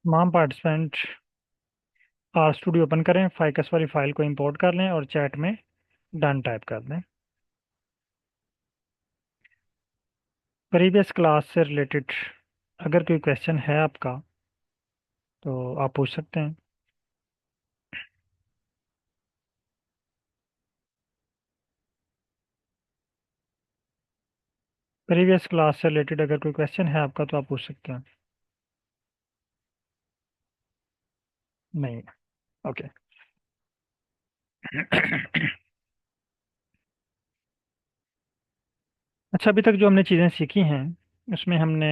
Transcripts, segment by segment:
तमाम participant are studio open करें, ficus वाली फाइल को इंपोर्ट कर लें और चैट में डन टाइप कर दें। प्रीवियस क्लास से रिलेटेड अगर कोई क्वेश्चन है आपका तो आप पूछ सकते हैं। प्रीवियस क्लास से रिलेटेड अगर कोई क्वेश्चन है आपका तो आप पूछ सकते हैं। नहीं। ओके। अच्छा, अभी तक जो हमने चीज़ें सीखी हैं उसमें हमने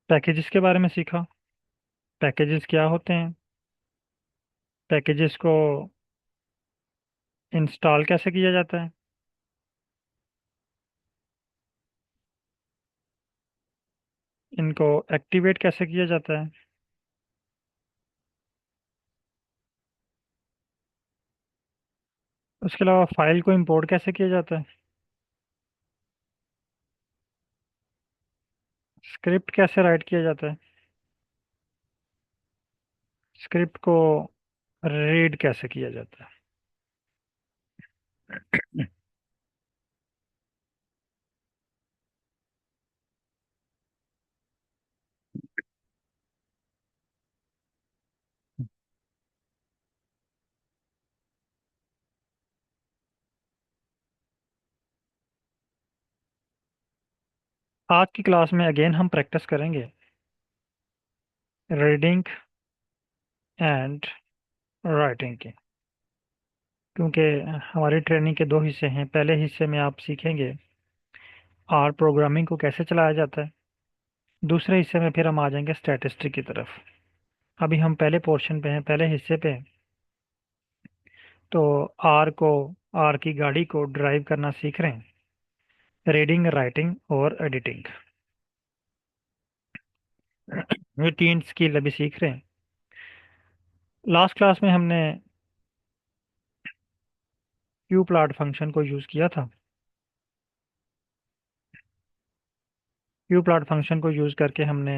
पैकेजेस के बारे में सीखा। पैकेजेस क्या होते हैं, पैकेजेस को इंस्टॉल कैसे किया जाता है, इनको एक्टिवेट कैसे किया जाता है, उसके अलावा फाइल को इंपोर्ट कैसे किया जाता है, स्क्रिप्ट कैसे राइट किया जाता है, स्क्रिप्ट को रीड कैसे किया जाता है। आज की क्लास में अगेन हम प्रैक्टिस करेंगे रीडिंग एंड राइटिंग की, क्योंकि हमारी ट्रेनिंग के दो हिस्से हैं। पहले हिस्से में आप सीखेंगे आर प्रोग्रामिंग को कैसे चलाया जाता है, दूसरे हिस्से में फिर हम आ जाएंगे स्टैटिस्टिक की तरफ। अभी हम पहले पोर्शन पे हैं, पहले हिस्से पे हैं। तो आर की गाड़ी को ड्राइव करना सीख रहे हैं, रीडिंग, राइटिंग और एडिटिंग। ये तीन स्किल अभी सीख रहे हैं। लास्ट क्लास में हमने क्यू प्लॉट फंक्शन को यूज़ किया था। क्यू प्लॉट फंक्शन को यूज़ करके हमने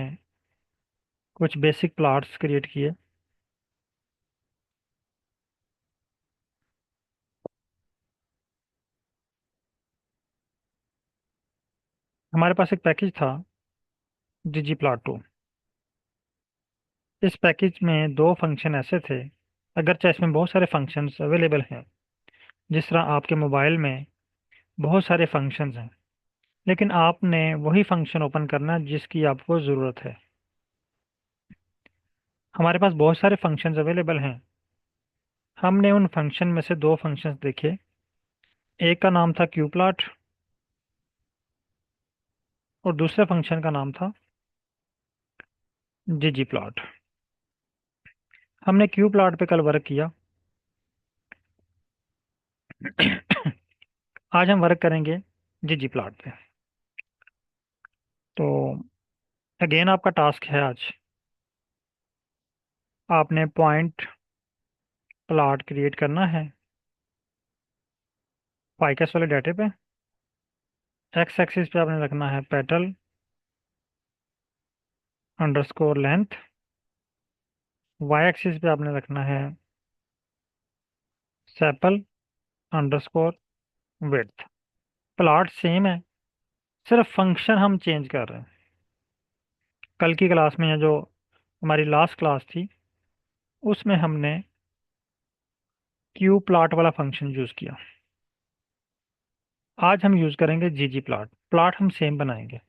कुछ बेसिक प्लॉट्स क्रिएट किए। हमारे पास एक पैकेज था ggplot2। इस पैकेज में दो फंक्शन ऐसे थे, अगरचे इसमें बहुत सारे फंक्शंस अवेलेबल हैं, जिस तरह आपके मोबाइल में बहुत सारे फंक्शंस हैं, लेकिन आपने वही फंक्शन ओपन करना है जिसकी आपको ज़रूरत है। हमारे पास बहुत सारे फंक्शंस अवेलेबल हैं। हमने उन फंक्शन में से दो फंक्शंस देखे। एक का नाम था क्यूप्लॉट और दूसरे फंक्शन का नाम था ggplot। हमने क्यूप्लॉट पे कल वर्क किया। आज हम वर्क करेंगे ggplot पे। तो अगेन आपका टास्क है आज, आपने पॉइंट प्लॉट क्रिएट करना है फाइकस वाले डाटे पे। एक्स एक्सिस पे आपने रखना है petal underscore length, Y axis पे आपने रखना है sepal underscore width. Plot same है, सिर्फ फंक्शन हम चेंज कर रहे हैं। कल की क्लास में या जो हमारी लास्ट क्लास थी उसमें हमने क्यू प्लॉट वाला फंक्शन यूज़ किया। आज हम यूज़ करेंगे ggplot। प्लॉट हम सेम बनाएंगे।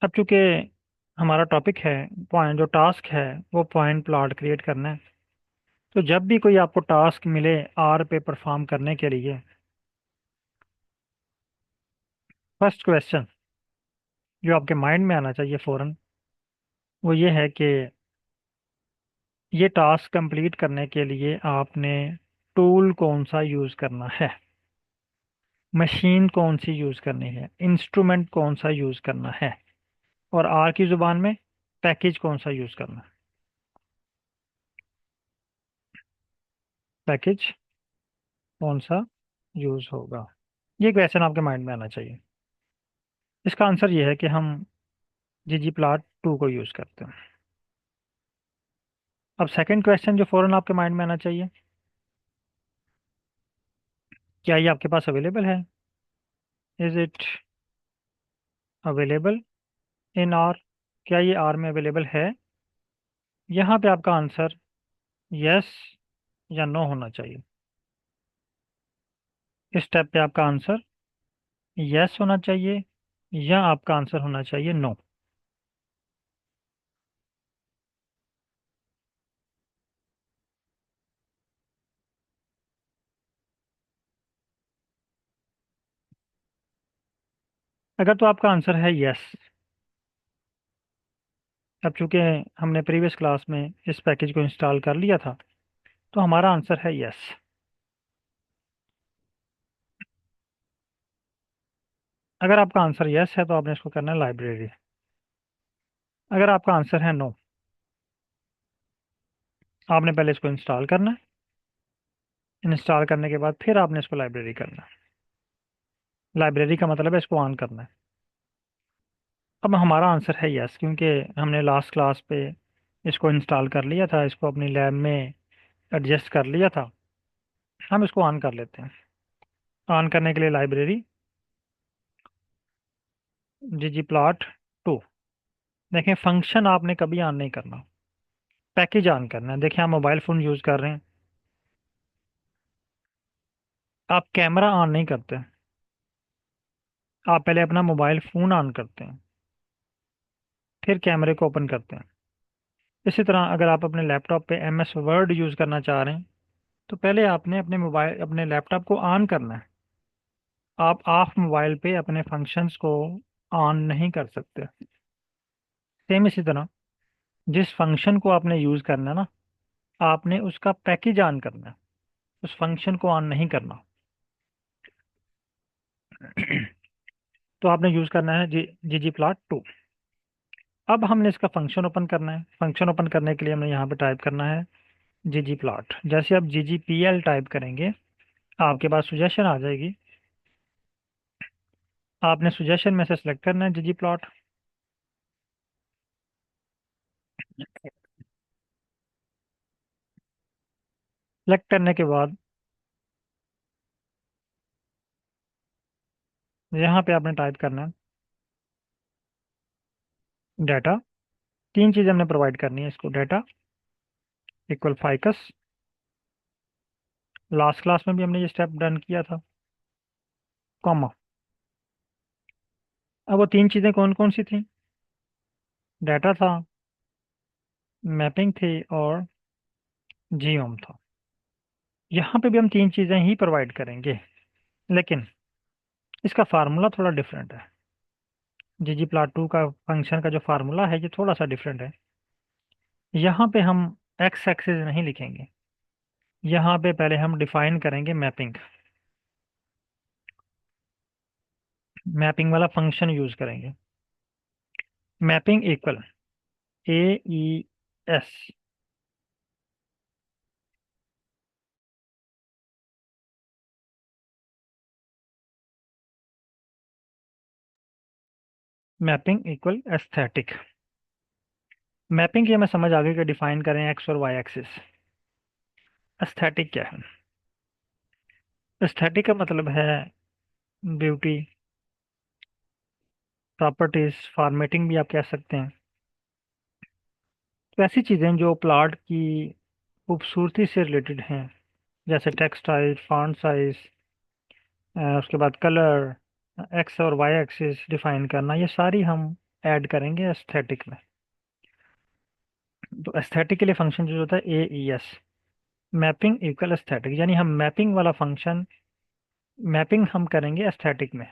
अब चूंकि हमारा टॉपिक है, पॉइंट जो टास्क है वो पॉइंट प्लॉट क्रिएट करना है, तो जब भी कोई आपको टास्क मिले आर पे परफॉर्म करने के लिए, फर्स्ट क्वेश्चन जो आपके माइंड में आना चाहिए फौरन वो ये है कि ये टास्क कंप्लीट करने के लिए आपने टूल कौन सा यूज़ करना है, मशीन कौन सी यूज़ करनी है, इंस्ट्रूमेंट कौन सा यूज़ करना है, और आर की ज़ुबान में पैकेज कौन सा यूज़ करना है। पैकेज कौन सा यूज होगा। ये क्वेश्चन आपके माइंड में आना चाहिए। इसका आंसर ये है कि हम ggplot2 को यूज करते हैं। अब सेकंड क्वेश्चन जो फौरन आपके माइंड में आना चाहिए, क्या ये आपके पास अवेलेबल है? Is it available in are? क्या ये आर में अवेलेबल है? यहाँ पे आपका आंसर यस या नो होना चाहिए। इस स्टेप पे आपका आंसर यस होना चाहिए या आपका आंसर होना चाहिए नो। अगर तो आपका आंसर है यस, अब चूंकि हमने प्रीवियस क्लास में इस पैकेज को इंस्टॉल कर लिया था, तो हमारा आंसर है यस। अगर आपका आंसर यस है तो आपने इसको करना है लाइब्रेरी। अगर आपका आंसर है नो, आपने पहले इसको इंस्टॉल करना है। इंस्टॉल करने के बाद फिर आपने इसको लाइब्रेरी करना है। लाइब्रेरी का मतलब है इसको ऑन करना है। अब हमारा आंसर है यस, क्योंकि हमने लास्ट क्लास पे इसको इंस्टॉल कर लिया था, इसको अपनी लैब में एडजस्ट कर लिया था। हम इसको ऑन कर लेते हैं। ऑन करने के लिए लाइब्रेरी ggplot2। देखें, फंक्शन आपने कभी ऑन नहीं करना, पैकेज ऑन करना है। देखिए, आप मोबाइल फ़ोन यूज़ कर रहे हैं, आप कैमरा ऑन नहीं करते। आप पहले अपना मोबाइल फ़ोन ऑन करते हैं, फिर कैमरे को ओपन करते हैं। इसी तरह अगर आप अपने लैपटॉप पे MS वर्ड यूज़ करना चाह रहे हैं, तो पहले आपने अपने लैपटॉप को ऑन करना है। आप ऑफ मोबाइल पे अपने फंक्शंस को ऑन नहीं कर सकते। सेम इसी तरह जिस फंक्शन को आपने यूज़ करना है ना, आपने उसका पैकेज ऑन करना है, उस फंक्शन को ऑन नहीं करना। तो आपने यूज़ करना है ggplot2। अब हमने इसका फंक्शन ओपन करना है। फंक्शन ओपन करने के लिए हमने यहाँ पे टाइप करना है ggplot। जैसे आप ggpl टाइप करेंगे, आपके पास सुजेशन आ जाएगी। आपने सुजेशन में से सिलेक्ट करना है ggplot। सेलेक्ट करने के बाद यहाँ पे आपने टाइप करना है डाटा। तीन चीज़ें हमने प्रोवाइड करनी है इसको, data equal ficus. Last class में भी हमने ये स्टेप डन किया था, कॉमा। अब वो तीन चीज़ें कौन कौन सी थी? डाटा था, मैपिंग थी, और जीओम था। यहाँ पे भी हम तीन चीज़ें ही प्रोवाइड करेंगे, लेकिन इसका फार्मूला थोड़ा डिफरेंट है। ggplot2 का फंक्शन का जो फार्मूला है ये थोड़ा सा डिफरेंट है। यहाँ पे हम एक्स एक्सिस नहीं लिखेंगे, यहाँ पे पहले हम डिफाइन करेंगे मैपिंग। मैपिंग वाला फंक्शन यूज करेंगे। Mapping equal AES। Mapping equal aesthetic. Mapping की हमें समझ आ गई कि डिफाइन करें एक्स और वाई एक्सिस। एस्थेटिक क्या है? एस्थेटिक का मतलब है ब्यूटी, प्रॉपर्टीज, फॉर्मेटिंग भी आप कह सकते हैं। तो ऐसी चीज़ें जो प्लाट की खूबसूरती से रिलेटेड हैं, जैसे टेक्स्ट साइज, फॉन्ट साइज, उसके बाद कलर, एक्स और वाई एक्सिस डिफाइन करना, ये सारी हम ऐड करेंगे एस्थेटिक में। तो एस्थेटिक के लिए फंक्शन जो होता है AES, मैपिंग इक्वल एस्थेटिक, यानी हम मैपिंग वाला फंक्शन, मैपिंग हम करेंगे एस्थेटिक में।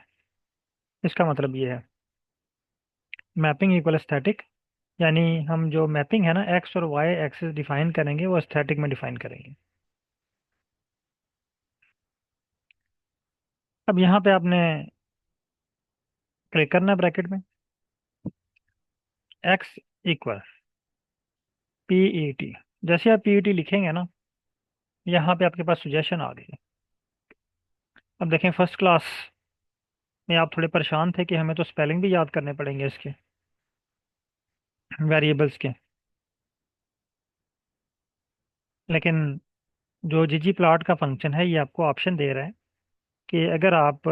इसका मतलब ये है मैपिंग इक्वल एस्थेटिक, यानी हम जो मैपिंग है ना, एक्स और वाई एक्सिस डिफाइन करेंगे वो एस्थेटिक में डिफाइन करेंगे। अब यहाँ पे आपने क्लिक करना है ब्रैकेट में, एक्स इक्वल PET। जैसे आप PET लिखेंगे ना, यहाँ पे आपके पास सुजेशन आ गई है। अब देखें फर्स्ट क्लास में आप थोड़े परेशान थे कि हमें तो स्पेलिंग भी याद करने पड़ेंगे इसके, वेरिएबल्स के। लेकिन जो जीजी प्लॉट का फंक्शन है ये आपको ऑप्शन दे रहा है कि अगर आप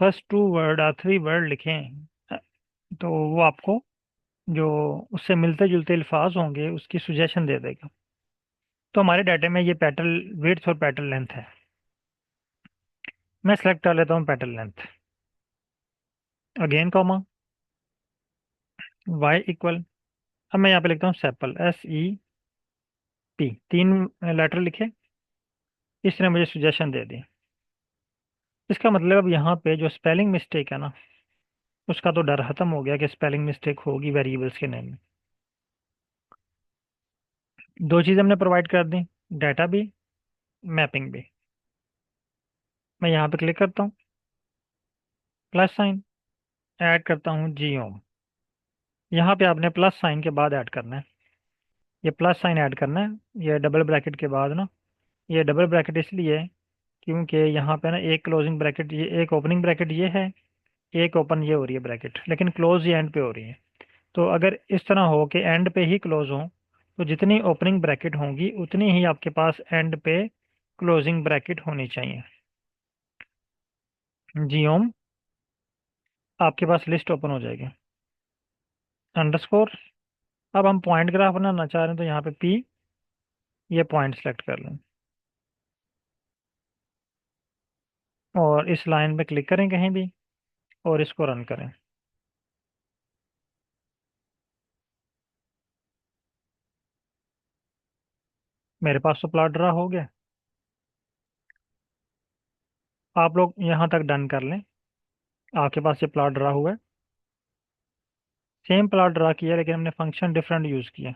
फर्स्ट टू वर्ड और थ्री वर्ड लिखें तो वो आपको जो उससे मिलते जुलते अल्फाज होंगे उसकी सुजेशन दे देगा। तो हमारे डाटा में ये पेटल विड्थ और पेटल लेंथ है। मैं सेलेक्ट कर लेता हूँ petal length, again comma, Y equal. अब मैं यहाँ पे लिखता हूँ सेपल, SEP, तीन लेटर लिखे, इसने मुझे सुजेशन दे दी। इसका मतलब अब यहाँ पे जो स्पेलिंग मिस्टेक है ना, उसका तो डर खत्म हो गया कि स्पेलिंग मिस्टेक होगी वेरिएबल्स के नेम में। दो चीज़ हमने प्रोवाइड कर दी, डाटा भी, मैपिंग भी। मैं यहाँ पे क्लिक करता हूँ, प्लस साइन, ऐड करता हूँ जियोम। यहाँ पे आपने प्लस साइन के बाद ऐड करना है, ये प्लस साइन ऐड करना है, ये डबल ब्रैकेट के बाद ना। ये डबल ब्रैकेट इसलिए क्योंकि यहाँ पे ना एक क्लोजिंग ब्रैकेट, ये एक ओपनिंग ब्रैकेट ये है, एक ओपन ये हो रही है ब्रैकेट, लेकिन क्लोज ये एंड पे हो रही है। तो अगर इस तरह हो कि एंड पे ही क्लोज हो, तो जितनी ओपनिंग ब्रैकेट होंगी उतनी ही आपके पास एंड पे क्लोजिंग ब्रैकेट होनी चाहिए। जियोम, आपके पास लिस्ट ओपन हो जाएगी, अंडरस्कोर। अब हम पॉइंट ग्राफ बनाना चाह रहे हैं तो यहाँ पे P, ये पॉइंट सेलेक्ट कर लें और इस लाइन पे क्लिक करें कहीं भी और इसको रन करें। मेरे पास तो प्लॉट ड्रा हो गया। आप लोग यहाँ तक डन कर लें, आपके पास ये प्लॉट ड्रा हुआ है। सेम प्लॉट ड्रा किया लेकिन हमने फंक्शन डिफरेंट यूज़ किया।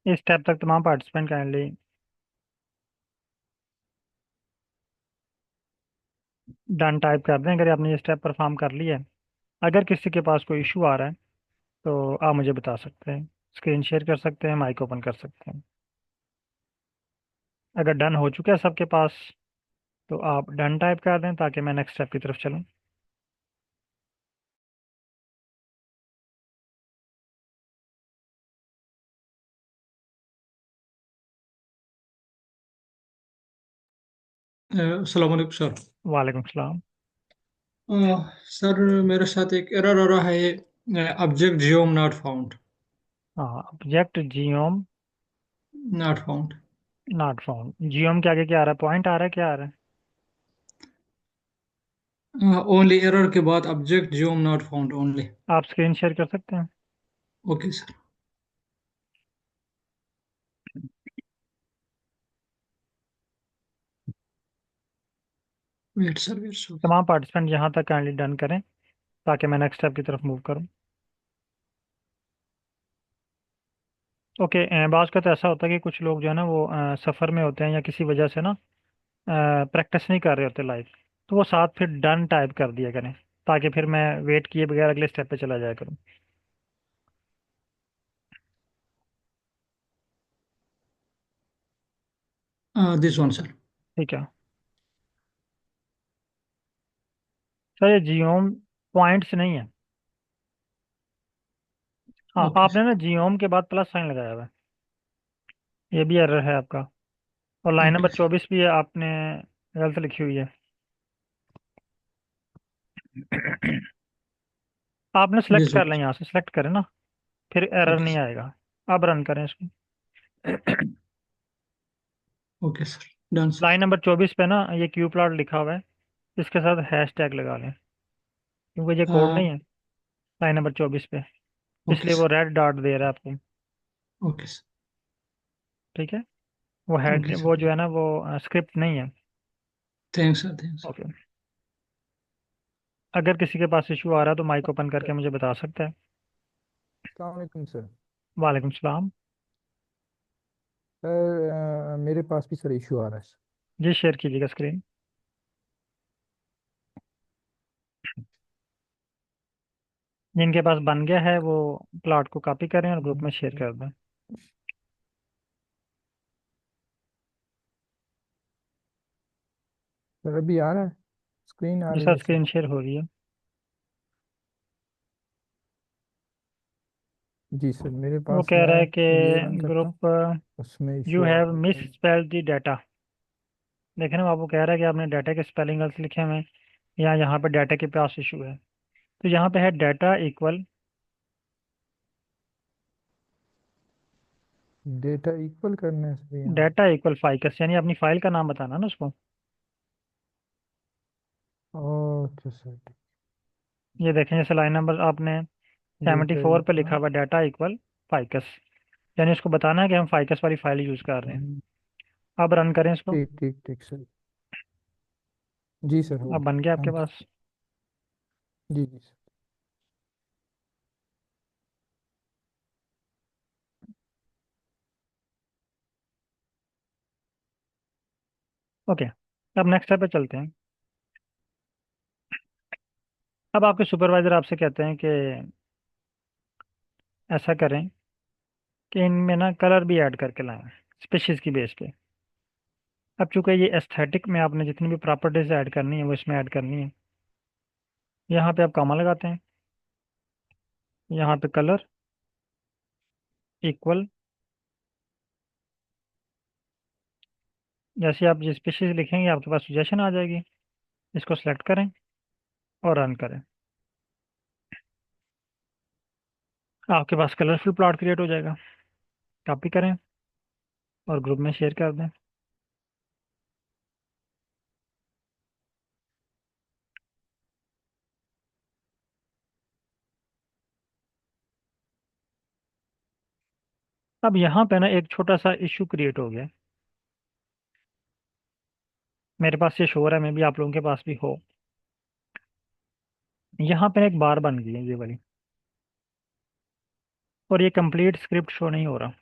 इस स्टेप तक तमाम पार्टिसिपेंट काइंडली डन टाइप कर दें अगर आपने ये स्टेप परफॉर्म कर लिया है। अगर किसी के पास कोई इशू आ रहा है तो आप मुझे बता सकते हैं, स्क्रीन शेयर कर सकते हैं, माइक ओपन कर सकते हैं। अगर डन हो चुका है सबके पास तो आप डन टाइप कर दें ताकि मैं नेक्स्ट स्टेप की तरफ चलूँ। अस्सलाम वालेकुम सर। वालेकुम सलाम। सर, मेरे साथ एक एरर आ रहा है, ऑब्जेक्ट जियोम नॉट फाउंड। हाँ, object geom not found. Not found. Geom के आगे क्या आ रहा है, पॉइंट आ रहा है, क्या आ रहा है? ओनली एरर के बाद object geom not found only. आप स्क्रीन शेयर कर सकते हैं? Okay sir. Wait sir, wait sir. तमाम पार्टिसिपेंट यहाँ तक काइंडली डन करें ताकि मैं नेक्स्ट स्टेप की तरफ मूव करूँ। ओके, बाज़ का तो ऐसा होता है कि कुछ लोग जो है ना वो सफ़र में होते हैं या किसी वजह से ना प्रैक्टिस नहीं कर रहे होते लाइव, तो वो साथ फिर डन टाइप कर दिया करें ताकि फिर मैं वेट किए बगैर अगले स्टेप पे चला जाया करूँ। This one sir. ठीक है सर, ये जियोम पॉइंट्स नहीं है। हाँ, ओके आपने सर। ना जियोम के बाद प्लस साइन लगाया हुआ है, ये भी एरर है आपका। और लाइन ओके नंबर सर। 24 भी आपने गलत लिखी हुई है। आपने सेलेक्ट दिस कर वन लें, सर। यहाँ से सेलेक्ट करें ना, फिर एरर ओके नहीं सर। आएगा। अब रन करें इसको। Okay sir. Done sir. Line number 24 पे ना ये क्यू प्लॉट लिखा हुआ है, इसके साथ हैश टैग लगा लें क्योंकि ये कोड नहीं है लाइन नंबर 24 पे, ओके इसलिए वो सर। रेड डॉट दे रहा है आपको। Okay sir. ठीक है, वो हेड ओके वो सर। जो है ना वो स्क्रिप्ट नहीं है। Thanks sir, thanks. ओके। अगर किसी के पास इशू आ रहा है तो माइक ओपन सर, करके मुझे बता सकता है। अस्सलाम वालेकुम सर। वालेकुम सलाम। सर मेरे पास भी सर इशू आ रहा है सर। जी शेयर कीजिएगा स्क्रीन। जिनके पास बन गया है वो प्लॉट को कॉपी करें और ग्रुप में शेयर कर दें। सर अभी आ रहा है, स्क्रीन आ रही जिसका है सर। स्क्रीन शेयर हो रही है। जी सर, मेरे वो पास कह रहा मैं है कि ये रन करता हूँ, ग्रुप उसमें यू इशू आ हैव रहा मिस है। Spelled the data. देखे ना, आपको कह रहा है कि आपने डाटा के स्पेलिंग गलत लिखे हुए हैं, या यहाँ पे डाटा के पास इशू है। तो यहाँ पे है डाटा इक्वल, डेटा इक्वल करना है सर यहाँ। डाटा इक्वल फाइकस, यानी अपनी फाइल का नाम बताना ना उसको। अच्छा सर, ये देखें, जैसे लाइन नंबर आपने डेटा 74 पे लिखा इक्वल। हुआ डाटा इक्वल फाइकस, यानी उसको बताना है कि हम फाइकस वाली फाइल यूज कर रहे हैं। अब रन करें इसको। ठीक ठीक ठीक सर। जी सर, हो अब बन गया गया आपके थैंक पास। यू। जी जी सर। ओके, अब नेक्स्ट स्टेप पे चलते हैं। अब आपके सुपरवाइजर आपसे कहते हैं कि ऐसा करें कि इनमें ना कलर भी ऐड करके लाएं स्पेशीज की बेस पे। अब चूंकि ये एस्थेटिक में आपने जितनी भी प्रॉपर्टीज ऐड करनी है वो इसमें ऐड करनी है। यहाँ पे आप कॉमा लगाते हैं, यहाँ पे कलर इक्वल, जैसे आप जिस स्पेशीज लिखेंगे आपके पास सजेशन आ जाएगी। इसको सेलेक्ट करें और रन करें। आपके पास कलरफुल प्लॉट क्रिएट हो जाएगा। कॉपी करें और ग्रुप में शेयर कर दें। अब यहाँ पे ना एक छोटा सा इशू क्रिएट हो गया। मेरे पास ये शो हो रहा है, मे भी आप लोगों के पास भी हो। यहाँ पे एक बार बन गई है ये वाली, और ये कंप्लीट स्क्रिप्ट शो नहीं हो रहा।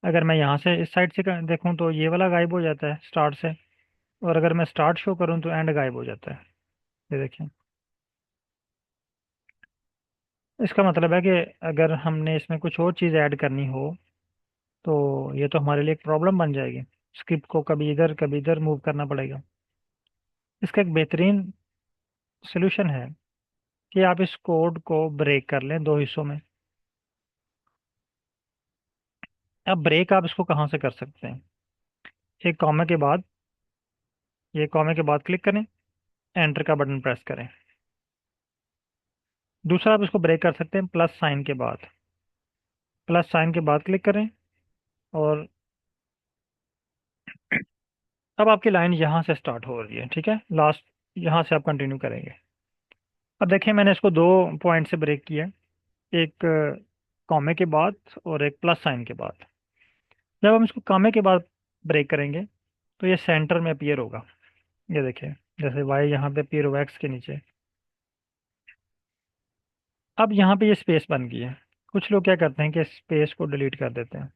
अगर मैं यहाँ से इस साइड से देखूँ तो ये वाला गायब हो जाता है स्टार्ट से, और अगर मैं स्टार्ट शो करूँ तो एंड गायब हो जाता है। ये देखिए, इसका मतलब है कि अगर हमने इसमें कुछ और चीज़ ऐड करनी हो तो ये तो हमारे लिए एक प्रॉब्लम बन जाएगी। स्क्रिप्ट को कभी इधर मूव करना पड़ेगा। इसका एक बेहतरीन सोल्यूशन है कि आप इस कोड को ब्रेक कर लें दो हिस्सों में। अब ब्रेक आप इसको कहाँ से कर सकते हैं? एक कॉमा के बाद, ये कॉमा के बाद क्लिक करें, एंटर का बटन प्रेस करें। दूसरा आप इसको ब्रेक कर सकते हैं प्लस साइन के बाद। प्लस साइन के बाद क्लिक करें, और अब आपकी लाइन यहाँ से स्टार्ट हो रही है, ठीक है, लास्ट यहाँ से आप कंटिन्यू करेंगे। अब देखें, मैंने इसको दो पॉइंट से ब्रेक किया है, एक कॉमे के बाद और एक प्लस साइन के बाद। जब हम इसको कॉमे के बाद ब्रेक करेंगे तो ये सेंटर में अपीयर होगा। ये देखिए, जैसे वाई यहाँ पे अपीयर हुआ एक्स के नीचे। अब यहाँ पे ये स्पेस बन गई है। कुछ लोग क्या करते हैं कि स्पेस को डिलीट कर देते हैं।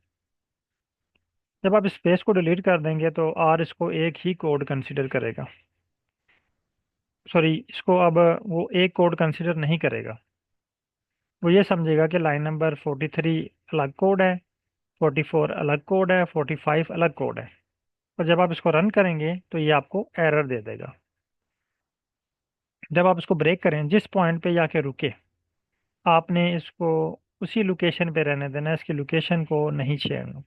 जब आप स्पेस को डिलीट कर देंगे तो आर इसको एक ही कोड कंसिडर करेगा। सॉरी, इसको अब वो एक कोड कंसिडर नहीं करेगा। वो ये समझेगा कि लाइन नंबर 43 अलग कोड है, 44 अलग कोड है, 45 अलग कोड है। और जब आप इसको रन करेंगे तो ये आपको एरर दे देगा। जब आप इसको ब्रेक करें, जिस पॉइंट पे जाके रुके, आपने इसको उसी लोकेशन पे रहने देना है, इसकी लोकेशन को नहीं छेड़ना।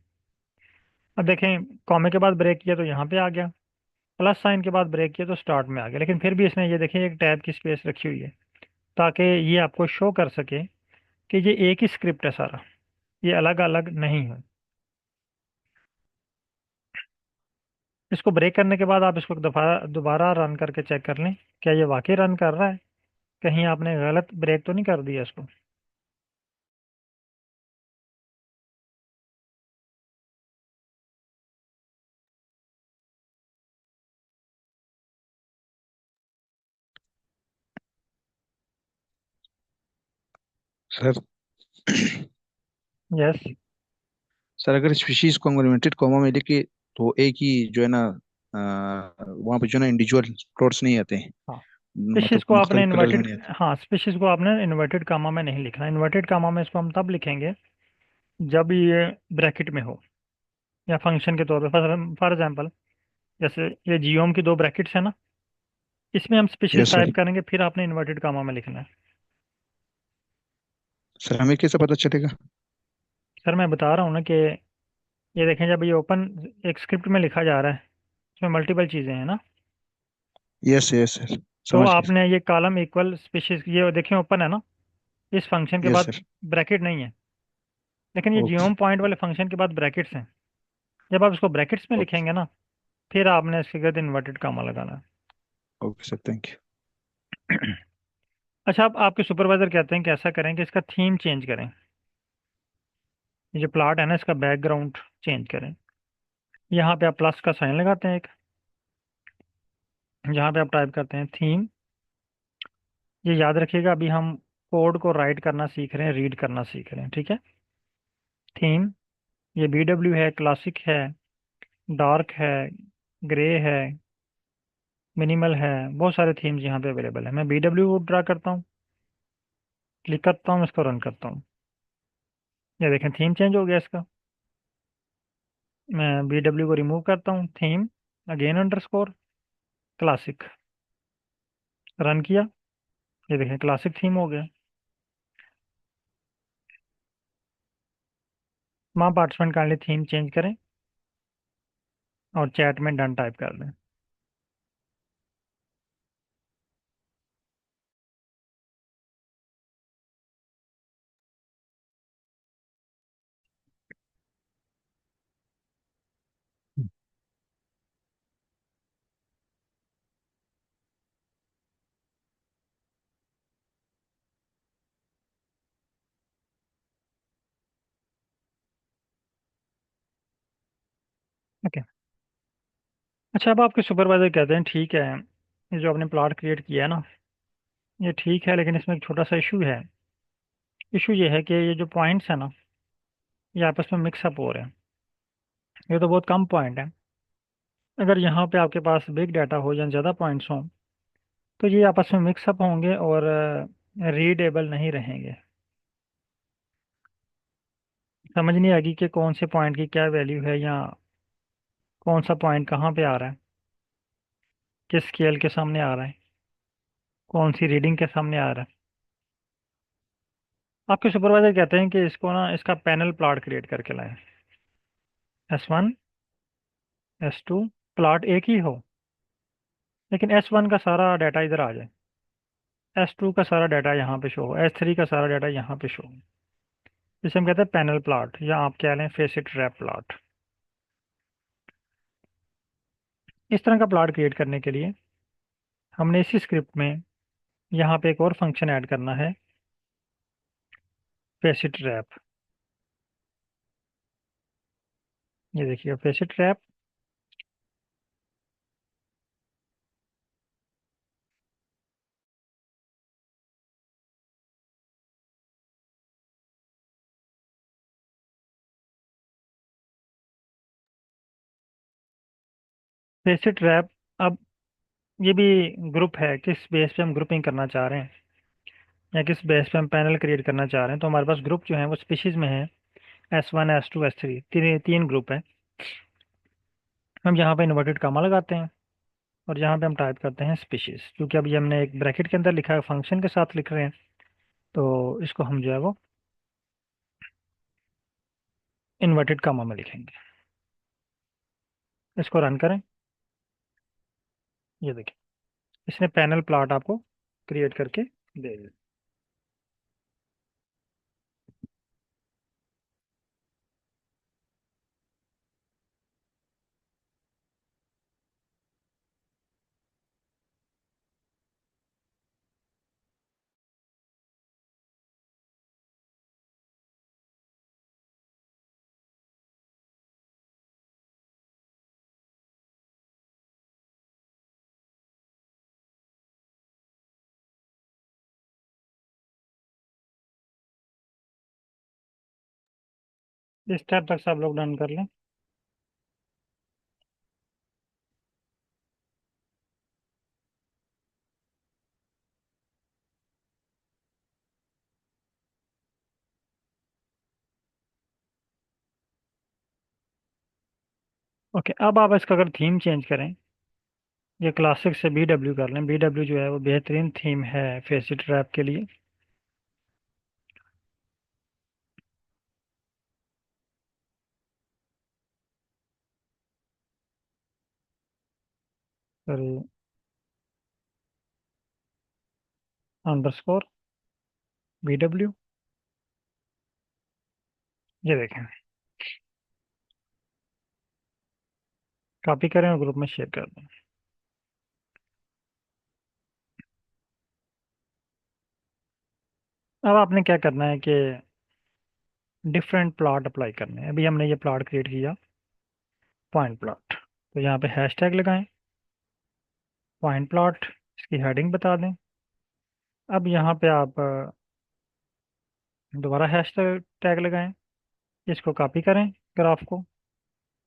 अब देखें, कॉमे के बाद ब्रेक किया तो यहाँ पे आ गया, प्लस साइन के बाद ब्रेक किया तो स्टार्ट में आ गया, लेकिन फिर भी इसने ये देखें एक टैब की स्पेस रखी हुई है, ताकि ये आपको शो कर सके कि ये एक ही स्क्रिप्ट है सारा, ये अलग अलग नहीं है। इसको ब्रेक करने के बाद आप इसको दोबारा दोबारा रन करके चेक कर लें, क्या ये वाकई रन कर रहा है, कहीं आपने गलत ब्रेक तो नहीं कर दिया इसको। सर। यस। सर अगर स्पीशीज को हम लिमिटेड कॉमा में लिखे तो एक ही जो है ना, वहाँ पे जो है ना इंडिविजुअल प्लॉट्स नहीं आते हैं, हाँ, स्पीशीज मतलब को आपने मुख्तलिफ कलर्स में इन्वर्टेड, नहीं आते। हाँ स्पीशीज को आपने इन्वर्टेड कामा में नहीं लिखना। इन्वर्टेड कामा में इसको हम तब लिखेंगे जब ये ब्रैकेट में हो, या फंक्शन के तौर पे। फॉर एग्जांपल, जैसे ये जियोम की दो ब्रैकेट्स है ना, इसमें हम स्पीशीज यस टाइप सर। करेंगे, फिर आपने इन्वर्टेड कामा में लिखना है। सर हमें कैसे पता चलेगा? सर मैं बता रहा हूँ ना कि ये देखें, जब ये ओपन एक स्क्रिप्ट में लिखा जा रहा है, इसमें मल्टीपल चीज़ें हैं ना, यस यस सर, तो समझ गया। आपने ये कॉलम इक्वल स्पीशीज, ये देखें ओपन है ना, इस फंक्शन के यस बाद सर। ब्रैकेट नहीं है, लेकिन ये ओके जियोम पॉइंट वाले फंक्शन के बाद ब्रैकेट्स हैं। जब आप इसको ब्रैकेट्स में ओके लिखेंगे ना, फिर आपने इसके बाद इन्वर्टेड कामा लगाना ओके सर, थैंक यू। है। अच्छा, आप आपके सुपरवाइजर कहते हैं कि ऐसा करें कि इसका थीम चेंज करें, ये जो प्लॉट है ना इसका बैकग्राउंड चेंज करें। यहाँ पे आप प्लस का साइन लगाते हैं एक, जहाँ पे आप टाइप करते हैं थीम। ये याद रखिएगा, अभी हम कोड को राइट करना सीख रहे हैं, रीड करना सीख रहे हैं, ठीक है। थीम, ये BW है, क्लासिक है, डार्क है, ग्रे है, मिनिमल है, बहुत सारे थीम्स यहाँ पे अवेलेबल है। मैं BW को ड्रा करता हूँ, क्लिक करता हूँ, इसको रन करता हूँ। ये देखें थीम चेंज हो गया इसका। मैं BW को रिमूव करता हूँ, theme again underscore classic, run किया, ये देखें क्लासिक थीम हो गया। माँ पार्टिसिपेंट काइंडली थीम चेंज करें और चैट में डन टाइप कर दें। ओके। अच्छा, अब आपके सुपरवाइजर कहते हैं ठीक है, ये जो आपने प्लॉट क्रिएट किया है ना, ये ठीक है, लेकिन इसमें एक छोटा सा इशू है। इशू ये है कि ये जो पॉइंट्स है ना, ये आपस में मिक्सअप हो रहे हैं। ये तो बहुत कम पॉइंट है। अगर यहाँ पे आपके पास बिग डाटा हो या ज़्यादा पॉइंट्स हों, तो ये आपस में मिक्सअप होंगे और रीडेबल नहीं रहेंगे। समझ नहीं आएगी कि कौन से पॉइंट की क्या वैल्यू है, या कौन सा पॉइंट कहाँ पे आ रहा है, किस स्केल के सामने आ रहा है, कौन सी रीडिंग के सामने आ रहा है। आपके सुपरवाइजर कहते हैं कि इसको ना, इसका पैनल प्लॉट क्रिएट करके लाएं। S1, S2, प्लॉट एक ही हो, लेकिन S1 का सारा डाटा इधर आ जाए, S2 का सारा डाटा यहाँ पे शो हो, S3 का सारा डाटा यहाँ पे शो हो। जिसे हम कहते हैं पैनल प्लॉट, या आप कह लें फेसिट रैप प्लॉट। इस तरह का प्लॉट क्रिएट करने के लिए हमने इसी स्क्रिप्ट में यहाँ पे एक और फंक्शन ऐड करना है, फेसिट रैप। ये देखिए फेसिट रैप। फेसिट रैप, अब ये भी ग्रुप है, किस बेस पे हम ग्रुपिंग करना चाह रहे हैं, या किस बेस पे हम पैनल क्रिएट करना चाह रहे हैं। तो हमारे पास ग्रुप जो है वो स्पीशीज में है, S1, S2, S3, तीन तीन ग्रुप है। हम यहाँ पे इन्वर्टेड कामा लगाते हैं, और यहाँ पे हम टाइप करते हैं स्पीशीज, क्योंकि अभी हमने एक ब्रैकेट के अंदर लिखा है, फंक्शन के साथ लिख रहे हैं, तो इसको हम जो है वो इन्वर्टेड कामा में लिखेंगे। इसको रन करें, ये देखिए इसने पैनल प्लॉट आपको क्रिएट करके दे दिया। इस स्टेप तक सब लोग डन कर लें। ओके, अब आप इसका अगर थीम चेंज करें, ये क्लासिक से BW कर लें। BW जो है वो बेहतरीन थीम है फेसिट ट्रैप के लिए। सॉरी, अंडरस्कोर BW, ये देखें। कॉपी करें और ग्रुप में शेयर कर दें। अब आपने क्या करना है कि डिफरेंट प्लॉट अप्लाई करने हैं। अभी हमने ये प्लॉट क्रिएट किया, पॉइंट प्लॉट, तो यहाँ पे हैशटैग लगाएं, पॉइंट प्लॉट, इसकी हेडिंग बता दें। अब यहाँ पे आप दोबारा हैशटैग टैग लगाएं, इसको कॉपी करें, ग्राफ को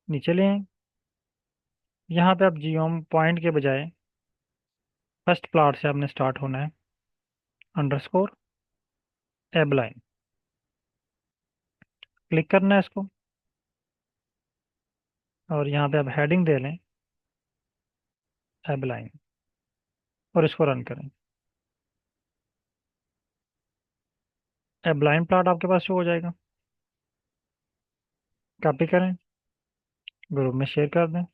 नीचे ले आएं। यहाँ पे आप जियोम पॉइंट के बजाय फर्स्ट प्लॉट से आपने स्टार्ट होना है, अंडरस्कोर एब लाइन, क्लिक करना है इसको, और यहाँ पे आप हेडिंग दे लें एब लाइन, और इसको रन करें। एब लाइन प्लॉट आपके पास शो हो जाएगा। कॉपी करें, ग्रुप में शेयर कर दें।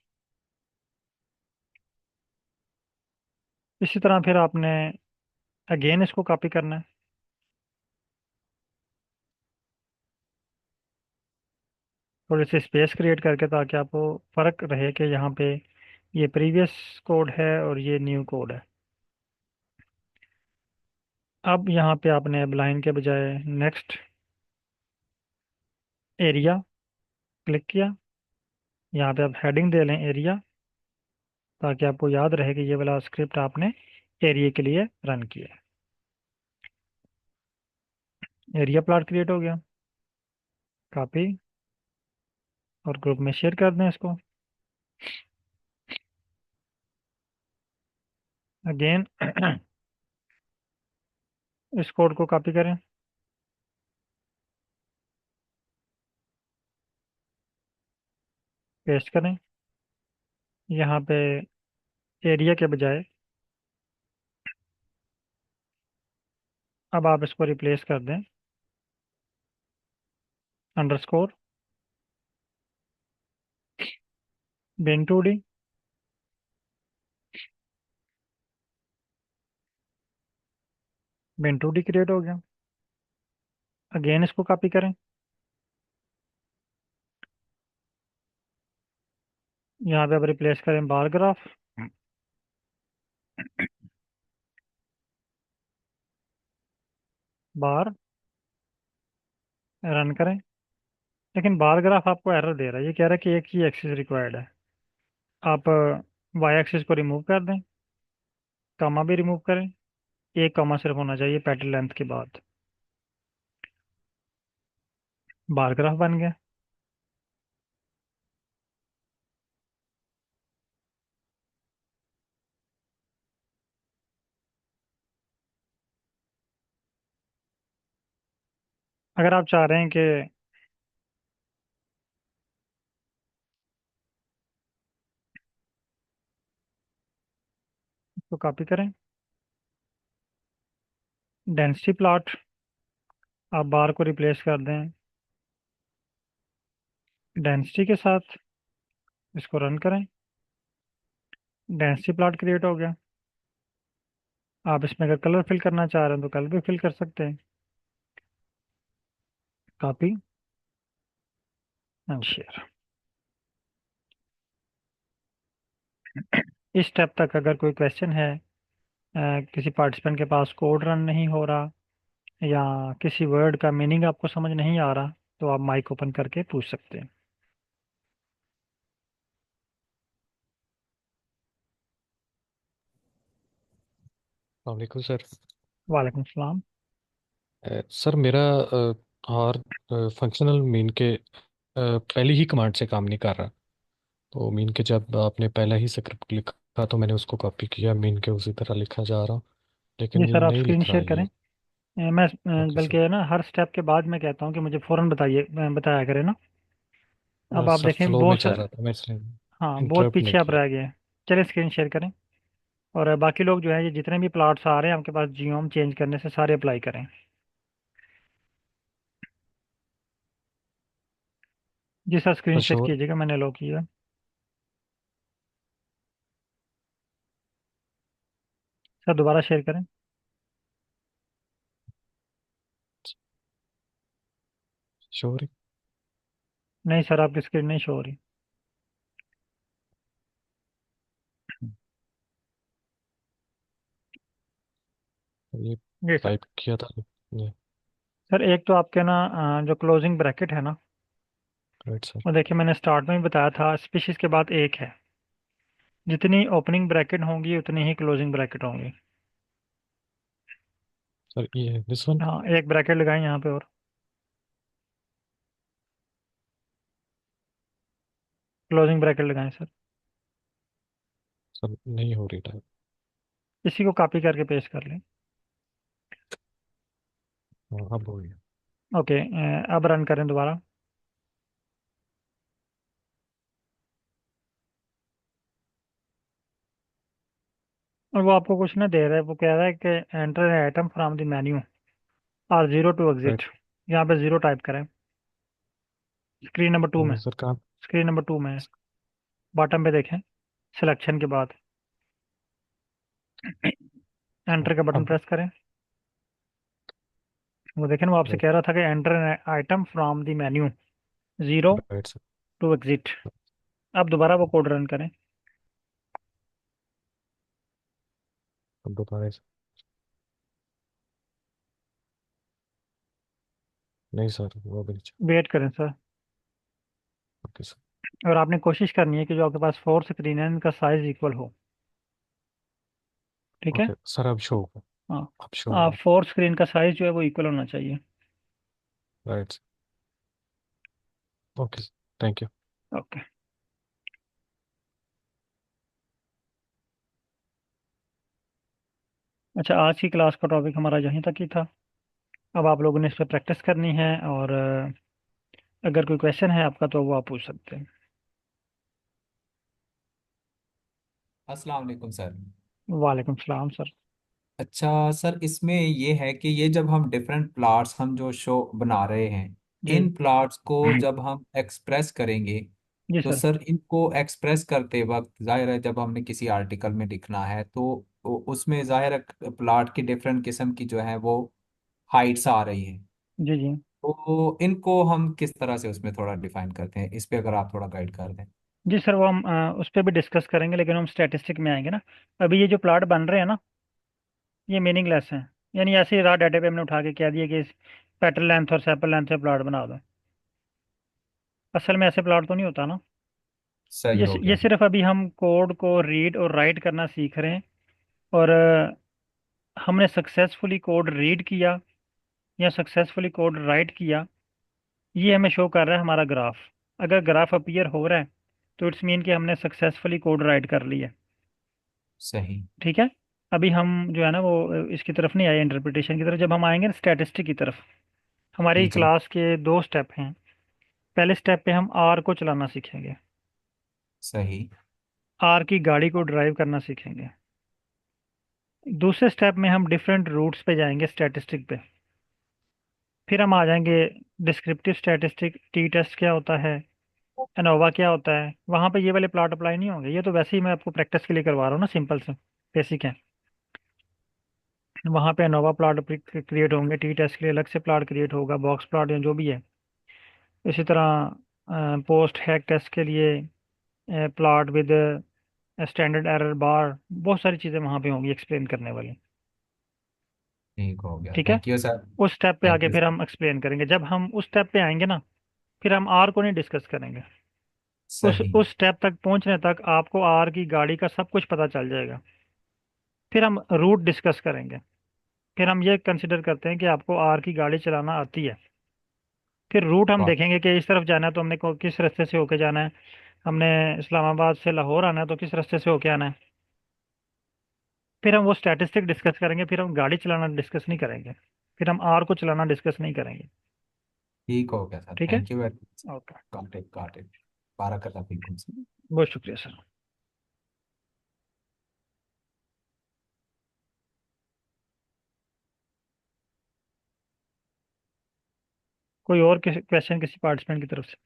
इसी तरह फिर आपने अगेन इसको कॉपी करना है, थोड़ी सी स्पेस क्रिएट करके, ताकि आपको फ़र्क रहे कि यहाँ पे ये प्रीवियस कोड है और ये न्यू कोड है। अब यहाँ पे आपने अब लाइन के बजाय नेक्स्ट एरिया क्लिक किया, यहाँ पे आप हेडिंग दे लें एरिया, ताकि आपको याद रहे कि ये वाला स्क्रिप्ट आपने एरिया के लिए रन किया है। एरिया प्लॉट क्रिएट हो गया, कॉपी और ग्रुप में शेयर कर दें इसको। अगेन इस कोड को कॉपी करें, पेस्ट करें, यहाँ पे एरिया के बजाय अब आप इसको रिप्लेस कर दें अंडरस्कोर bin2d, bin2d क्रिएट हो गया। अगेन इसको कॉपी करें, यहाँ पे अब रिप्लेस करें बार ग्राफ, बार, रन करें। लेकिन बार ग्राफ आपको एरर दे रहा है, ये कह रहा है कि एक ही एक्सिस रिक्वायर्ड है। आप वाई एक्सिस को रिमूव कर दें, कॉमा भी रिमूव करें, एक कॉमा सिर्फ होना चाहिए पेटल लेंथ के बाद। बार ग्राफ बन गया। अगर आप चाह रहे हैं कि इसको कॉपी करें, डेंसिटी प्लॉट, आप बार को रिप्लेस कर दें डेंसिटी के साथ, इसको रन करें, डेंसिटी प्लॉट क्रिएट हो गया। आप इसमें अगर कलर फिल करना चाह रहे हैं तो कलर भी फिल कर सकते हैं, कॉपी एंड शेयर। इस स्टेप तक अगर कोई क्वेश्चन है, किसी पार्टिसिपेंट के पास कोड रन नहीं हो रहा, या किसी वर्ड का मीनिंग आपको समझ नहीं आ रहा, तो आप माइक ओपन करके पूछ सकते हैं। वालेकुम सर। वालेकुम सलाम। सर मेरा और फंक्शनल मीन के पहली ही कमांड से काम नहीं कर रहा। तो मीन के जब आपने पहला ही स्क्रिप्ट लिखा तो मैंने उसको कॉपी किया, मीन के उसी तरह लिखा जा रहा हूँ, लेकिन जी मीन सर, आप नहीं स्क्रीन लिख रहा शेयर है करें। ये। मैं ओके बल्कि सर। है ना, हर स्टेप के बाद मैं कहता हूँ कि मुझे फ़ौरन बताइए, बताया करें ना। अब आप सर देखें फ्लो में बहुत चल सा, रहा था मैं, इसलिए हाँ बहुत इंटरप्ट नहीं पीछे आप किया। रह गए हैं। चलिए स्क्रीन शेयर करें। और बाकी लोग जो है, ये जितने भी प्लाट्स आ रहे हैं आपके पास, जियोम चेंज करने से सारे अप्लाई करें। जी sir, screen sir share sure. कीजिएगा, मैंने लो किया। सर दोबारा शेयर करें। श्योर। नहीं सर, आपकी स्क्रीन नहीं शो हो रही। ये जी सर। टाइप किया था ये। सर एक तो आपके ना जो क्लोजिंग ब्रैकेट है ना, राइट सर। वो देखिए मैंने स्टार्ट में भी बताया था, स्पीशीज के बाद एक है। जितनी ओपनिंग ब्रैकेट होंगी उतनी ही क्लोजिंग ब्रैकेट होंगी। सर ये दिस वन। हाँ, एक ब्रैकेट लगाएं यहाँ पे, और क्लोजिंग ब्रैकेट लगाएं सर। सर नहीं हो रही टाइप। इसी को कॉपी करके पेस्ट कर लें। हाँ अब हो गया। ओके, अब रन करें दोबारा। और वो आपको कुछ ना दे रहा है, वो कह रहा है कि enter item from the menu और जीरो टू एग्जिट। राइट। यहाँ पे जीरो टाइप करें, स्क्रीन नंबर 2 में। सर कहाँ? स्क्रीन नंबर 2 में बॉटम पे देखें, सिलेक्शन के बाद एंटर का बटन अब। प्रेस करें। वो देखें, वो आपसे राइट। कह रहा था कि enter item from the menu zero right sir. To exit. अब दोबारा वो कोड रन करें। अब दोबारा से। नहीं सर वो भी नहीं चल। वेट करें सर। Okay sir. और आपने कोशिश करनी है कि जो आपके पास फोर स्क्रीन है इनका साइज इक्वल हो। ठीक है। ओके सर अब शो होगा। हाँ, अब शो हो गया। फोर स्क्रीन का साइज जो है वो इक्वल होना चाहिए। Right. Okay sir. Thank you. Okay. अच्छा, आज की क्लास का टॉपिक हमारा यहीं तक ही था। अब आप लोगों ने इस पर प्रैक्टिस करनी है, और अगर कोई क्वेश्चन है आपका तो वो आप पूछ सकते हैं। अस्सलाम वालेकुम सर। वालेकुम सलाम सर। अच्छा सर, इसमें ये है कि ये जब हम डिफरेंट प्लॉट्स हम जो शो बना रहे हैं, जी। इन प्लॉट्स को जब हम एक्सप्रेस करेंगे, जी तो सर। सर इनको एक्सप्रेस करते वक्त जाहिर है जब हमने किसी आर्टिकल में लिखना है तो उसमें जाहिर है प्लॉट की डिफरेंट किस्म की जो है वो हाइट्स आ रही हैं। जी जी। तो इनको हम किस तरह से उसमें थोड़ा डिफाइन करते हैं, इस पे अगर आप थोड़ा गाइड कर दें। जी सर, वो हम उस पर भी डिस्कस करेंगे, लेकिन हम स्टैटिस्टिक में आएंगे ना। अभी ये जो प्लाट बन रहे हैं ना, ये मीनिंगलेस हैं। यानी ऐसे ही राह डाटे पे हमने उठा के कह दिया कि पेटल लेंथ और सेपल लेंथ से प्लाट बना दो। असल में ऐसे प्लाट तो नहीं होता ना। सही हो ये गया। सिर्फ अभी हम कोड को रीड और राइट करना सीख रहे हैं। और हमने सक्सेसफुली कोड रीड किया या सक्सेसफुली कोड राइट किया, ये हमें शो कर रहा है हमारा ग्राफ। अगर ग्राफ अपीयर हो रहा है तो इट्स मीन कि हमने सक्सेसफुली कोड राइट कर लिया। सही। ठीक है। अभी हम जो है ना वो इसकी तरफ नहीं आए, इंटरप्रिटेशन की तरफ। जब हम आएंगे ना स्टैटिस्टिक की तरफ, जी हमारी जी। क्लास के दो स्टेप हैं। पहले स्टेप पे हम आर को चलाना सीखेंगे, सही। आर की गाड़ी को ड्राइव करना सीखेंगे। दूसरे स्टेप में हम डिफरेंट रूट्स पे जाएंगे स्टैटिस्टिक पे। फिर हम आ जाएंगे डिस्क्रिप्टिव स्टैटिस्टिक, टी टेस्ट क्या होता है, एनोवा क्या होता है। वहां पे ये वाले प्लॉट अप्लाई नहीं होंगे, ये तो वैसे ही मैं आपको प्रैक्टिस के लिए करवा रहा हूँ ना, सिंपल से बेसिक है। वहां पे एनोवा प्लॉट क्रिएट होंगे, टी टेस्ट के लिए अलग से प्लॉट क्रिएट होगा, बॉक्स प्लॉट या जो भी है। इसी तरह पोस्ट हैक टेस्ट के लिए plot with standard error bar, बहुत सारी चीज़ें वहां पे होंगी एक्सप्लेन करने वाली। ठीक हो गया, ठीक है। Thank you sir. उस स्टेप पे थैंक आके यू। फिर हम एक्सप्लेन करेंगे। जब हम उस स्टेप पे आएंगे ना, फिर हम आर को नहीं डिस्कस करेंगे। सही। उस स्टेप तक पहुंचने तक आपको आर की गाड़ी का सब कुछ पता चल जाएगा। फिर हम रूट डिस्कस करेंगे। फिर हम ये कंसिडर करते हैं कि आपको आर की गाड़ी चलाना आती है। फिर रूट हम वाह, देखेंगे कि इस तरफ जाना है तो हमने किस रास्ते से होके जाना है। हमने इस्लामाबाद से लाहौर आना है तो किस रास्ते से होके आना है। फिर हम वो स्टैटिस्टिक डिस्कस करेंगे, फिर हम गाड़ी चलाना डिस्कस नहीं करेंगे, फिर हम आर को चलाना डिस्कस नहीं करेंगे। ठीक हो गया सर, ठीक है। Thank you very much. Okay. Got it. Barak फीकुम sir. बहुत शुक्रिया सर। कोई और क्वेश्चन किसी पार्टिसिपेंट की तरफ से?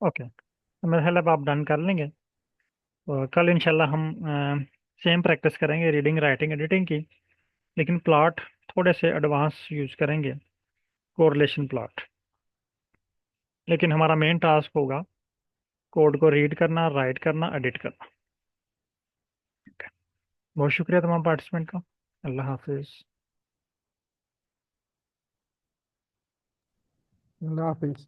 ओके, तो मेरा ख्याल है अब आप डन कर लेंगे। और कल इंशाल्लाह हम सेम प्रैक्टिस करेंगे रीडिंग राइटिंग एडिटिंग की, लेकिन प्लॉट थोड़े से एडवांस यूज करेंगे, कोरिलेशन प्लॉट। लेकिन हमारा मेन टास्क होगा कोड को रीड करना, राइट करना, एडिट करना। बहुत शुक्रिया तमाम पार्टिसिपेंट का। अल्लाह हाफिज। अल्लाह हाफिज।